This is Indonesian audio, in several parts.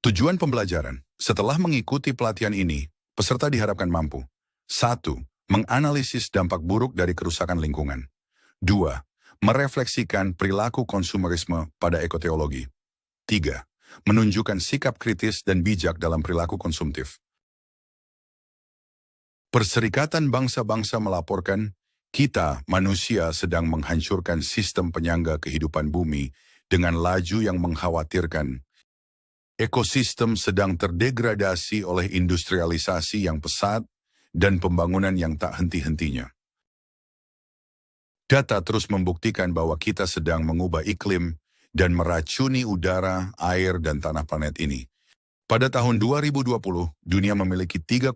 Tujuan pembelajaran. Setelah mengikuti pelatihan ini, peserta diharapkan mampu. 1. Menganalisis dampak buruk dari kerusakan lingkungan. 2. Merefleksikan perilaku konsumerisme pada ekoteologi. 3. Menunjukkan sikap kritis dan bijak dalam perilaku konsumtif. Perserikatan Bangsa-Bangsa melaporkan, kita, manusia, sedang menghancurkan sistem penyangga kehidupan bumi dengan laju yang mengkhawatirkan. Ekosistem sedang terdegradasi oleh industrialisasi yang pesat dan pembangunan yang tak henti-hentinya. Data terus membuktikan bahwa kita sedang mengubah iklim dan meracuni udara, air, dan tanah planet ini. Pada tahun 2020, dunia memiliki 3,7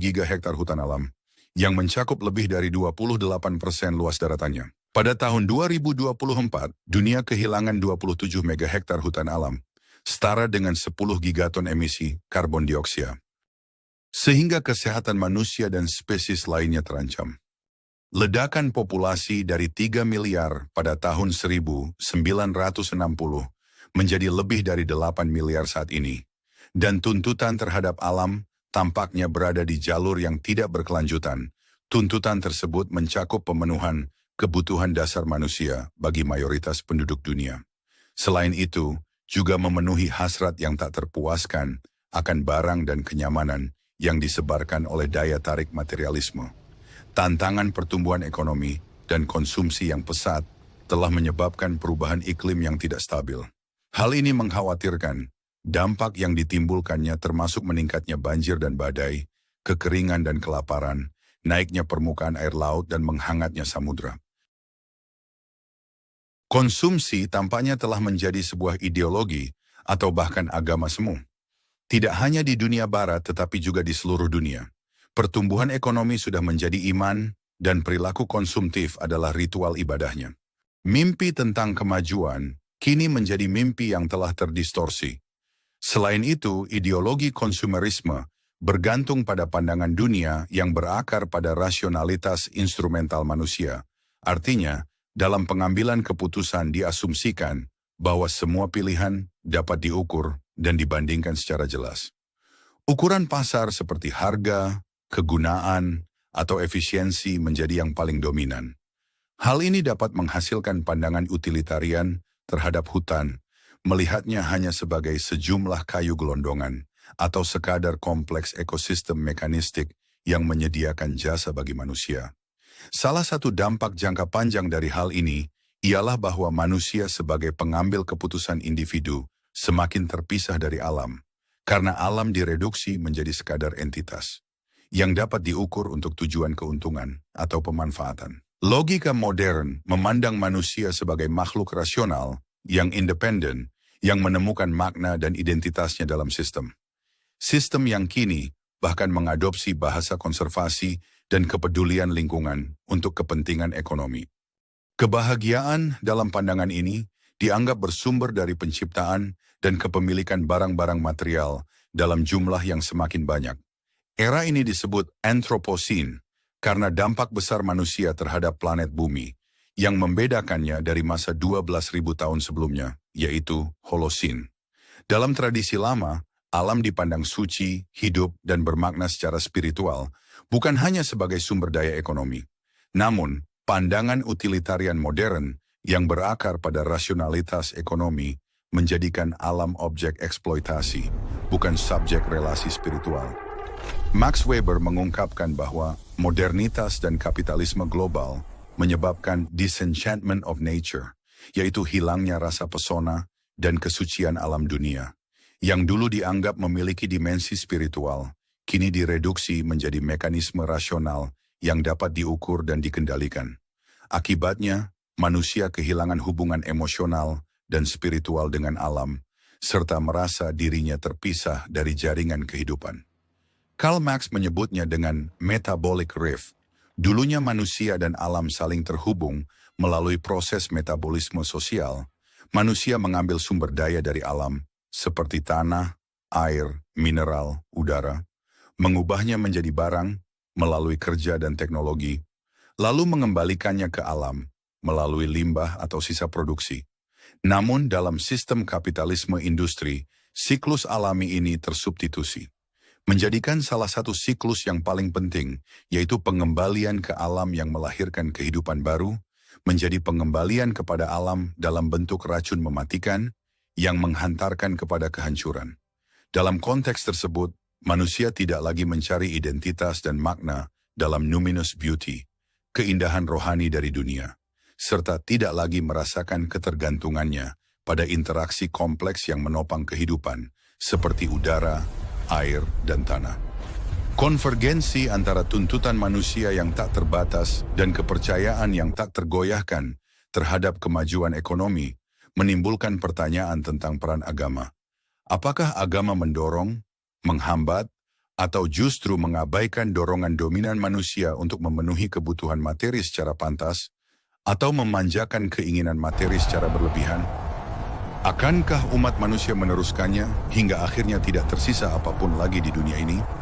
giga hektar hutan alam, yang mencakup lebih dari 28% luas daratannya. Pada tahun 2024, dunia kehilangan 27 mega hektar hutan alam, setara dengan 10 gigaton emisi karbon dioksida. Sehingga kesehatan manusia dan spesies lainnya terancam. Ledakan populasi dari 3 miliar pada tahun 1960 menjadi lebih dari 8 miliar saat ini. Dan tuntutan terhadap alam tampaknya berada di jalur yang tidak berkelanjutan. Tuntutan tersebut mencakup pemenuhan kebutuhan dasar manusia bagi mayoritas penduduk dunia. Selain itu, juga memenuhi hasrat yang tak terpuaskan akan barang dan kenyamanan yang disebarkan oleh daya tarik materialisme. Tantangan pertumbuhan ekonomi dan konsumsi yang pesat telah menyebabkan perubahan iklim yang tidak stabil. Hal ini mengkhawatirkan dampak yang ditimbulkannya termasuk meningkatnya banjir dan badai, kekeringan dan kelaparan, naiknya permukaan air laut dan menghangatnya samudra. Konsumsi tampaknya telah menjadi sebuah ideologi atau bahkan agama semu. Tidak hanya di dunia barat tetapi juga di seluruh dunia. Pertumbuhan ekonomi sudah menjadi iman dan perilaku konsumtif adalah ritual ibadahnya. Mimpi tentang kemajuan kini menjadi mimpi yang telah terdistorsi. Selain itu, ideologi konsumerisme bergantung pada pandangan dunia yang berakar pada rasionalitas instrumental manusia. Artinya, dalam pengambilan keputusan diasumsikan bahwa semua pilihan dapat diukur dan dibandingkan secara jelas. Ukuran pasar seperti harga, kegunaan, atau efisiensi menjadi yang paling dominan. Hal ini dapat menghasilkan pandangan utilitarian terhadap hutan, melihatnya hanya sebagai sejumlah kayu gelondongan atau sekadar kompleks ekosistem mekanistik yang menyediakan jasa bagi manusia. Salah satu dampak jangka panjang dari hal ini ialah bahwa manusia sebagai pengambil keputusan individu semakin terpisah dari alam, karena alam direduksi menjadi sekadar entitas yang dapat diukur untuk tujuan keuntungan atau pemanfaatan. Logika modern memandang manusia sebagai makhluk rasional yang independen, yang menemukan makna dan identitasnya dalam sistem. Sistem yang kini bahkan mengadopsi bahasa konservasi dan kepedulian lingkungan untuk kepentingan ekonomi. Kebahagiaan dalam pandangan ini dianggap bersumber dari penciptaan dan kepemilikan barang-barang material dalam jumlah yang semakin banyak. Era ini disebut Anthropocene karena dampak besar manusia terhadap planet bumi yang membedakannya dari masa 12.000 tahun sebelumnya, yaitu Holocene. Dalam tradisi lama, alam dipandang suci, hidup, dan bermakna secara spiritual, bukan hanya sebagai sumber daya ekonomi. Namun, pandangan utilitarian modern yang berakar pada rasionalitas ekonomi menjadikan alam objek eksploitasi, bukan subjek relasi spiritual. Max Weber mengungkapkan bahwa modernitas dan kapitalisme global menyebabkan disenchantment of nature, yaitu hilangnya rasa pesona dan kesucian alam dunia, yang dulu dianggap memiliki dimensi spiritual, kini direduksi menjadi mekanisme rasional yang dapat diukur dan dikendalikan. Akibatnya, manusia kehilangan hubungan emosional dan spiritual dengan alam, serta merasa dirinya terpisah dari jaringan kehidupan. Karl Marx menyebutnya dengan metabolic rift. Dulunya manusia dan alam saling terhubung melalui proses metabolisme sosial. Manusia mengambil sumber daya dari alam, seperti tanah, air, mineral, udara, mengubahnya menjadi barang melalui kerja dan teknologi, lalu mengembalikannya ke alam melalui limbah atau sisa produksi. Namun dalam sistem kapitalisme industri, Siklus alami ini tersubstitusi, menjadikan salah satu siklus yang paling penting, yaitu pengembalian ke alam yang melahirkan kehidupan baru, menjadi pengembalian kepada alam dalam bentuk racun mematikan yang menghantarkan kepada kehancuran. Dalam konteks tersebut, manusia tidak lagi mencari identitas dan makna dalam numinous beauty, keindahan rohani dari dunia, serta tidak lagi merasakan ketergantungannya pada interaksi kompleks yang menopang kehidupan, seperti udara, air, dan tanah. Konvergensi antara tuntutan manusia yang tak terbatas dan kepercayaan yang tak tergoyahkan terhadap kemajuan ekonomi menimbulkan pertanyaan tentang peran agama. Apakah agama mendorong, menghambat, atau justru mengabaikan dorongan dominan manusia untuk memenuhi kebutuhan materi secara pantas, atau memanjakan keinginan materi secara berlebihan? Akankah umat manusia meneruskannya hingga akhirnya tidak tersisa apapun lagi di dunia ini?